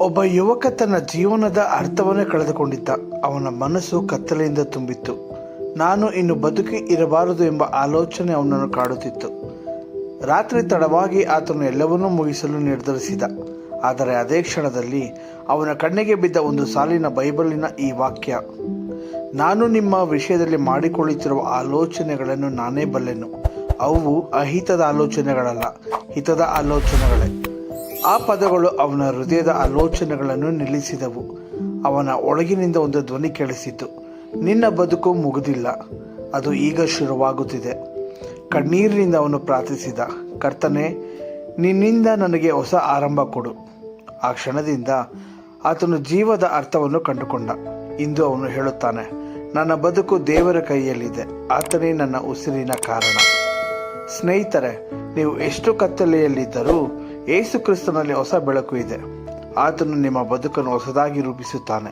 ಒಬ್ಬ ಯುವಕ ತನ್ನ ಜೀವನದ ಅರ್ಥವನ್ನೇ ಕಳೆದುಕೊಂಡಿದ್ದ. ಅವನ ಮನಸ್ಸು ಕತ್ತಲೆಯಿಂದ ತುಂಬಿತ್ತು. ನಾನು ಇನ್ನು ಬದುಕಿ ಇರಬಾರದು ಎಂಬ ಆಲೋಚನೆ ಅವನನ್ನು ಕಾಡುತ್ತಿತ್ತು. ರಾತ್ರಿ ತಡವಾಗಿ ಆತನು ಎಲ್ಲವನ್ನೂ ಮುಗಿಸಲು ನಿರ್ಧರಿಸಿದ. ಆದರೆ ಅದೇ ಕ್ಷಣದಲ್ಲಿ ಅವನ ಕಣ್ಣಿಗೆ ಬಿದ್ದ ಒಂದು ಸಾಲಿನ ಬೈಬಲಿನ ಈ ವಾಕ್ಯ: ನಾನು ನಿಮ್ಮ ವಿಷಯದಲ್ಲಿ ಮಾಡಿಕೊಳ್ಳುತ್ತಿರುವ ಆಲೋಚನೆಗಳನ್ನು ನಾನೇ ಬಲ್ಲೆನು. ಅವು ಅಹಿತದ ಆಲೋಚನೆಗಳಲ್ಲ, ಹಿತದ ಆಲೋಚನೆಗಳೇ. ಆ ಪದಗಳು ಅವನ ಹೃದಯದ ಆಲೋಚನೆಗಳನ್ನು ನಿಲ್ಲಿಸಿದವು. ಅವನ ಒಳಗಿನಿಂದ ಒಂದು ಧ್ವನಿ ಕೇಳಿಸಿತು: ನಿನ್ನ ಬದುಕು ಮುಗಿದಿಲ್ಲ, ಅದು ಈಗ ಶುರುವಾಗುತ್ತಿದೆ. ಕಣ್ಣೀರಿನಿಂದ ಅವನು ಪ್ರಾರ್ಥಿಸಿದ: ಕರ್ತನೇ, ನಿನ್ನಿಂದ ನನಗೆ ಹೊಸ ಆರಂಭ ಕೊಡು. ಆ ಕ್ಷಣದಿಂದ ಆತನು ಜೀವದ ಅರ್ಥವನ್ನು ಕಂಡುಕೊಂಡ. ಇಂದು ಅವನು ಹೇಳುತ್ತಾನೆ: ನನ್ನ ಬದುಕು ದೇವರ ಕೈಯಲ್ಲಿದೆ, ಆತನೇ ನನ್ನ ಉಸಿರಿನ ಕಾರಣ. ಸ್ನೇಹಿತರೆ, ನೀವು ಎಷ್ಟು ಕತ್ತಲೆಯಲ್ಲಿದ್ದರೂ ಯೇಸು ಕ್ರಿಸ್ತನಲ್ಲಿ ಹೊಸ ಬೆಳಕು ಇದೆ. ಆತನು ನಿಮ್ಮ ಬದುಕನ್ನು ಹೊಸದಾಗಿ ರೂಪಿಸುತ್ತಾನೆ.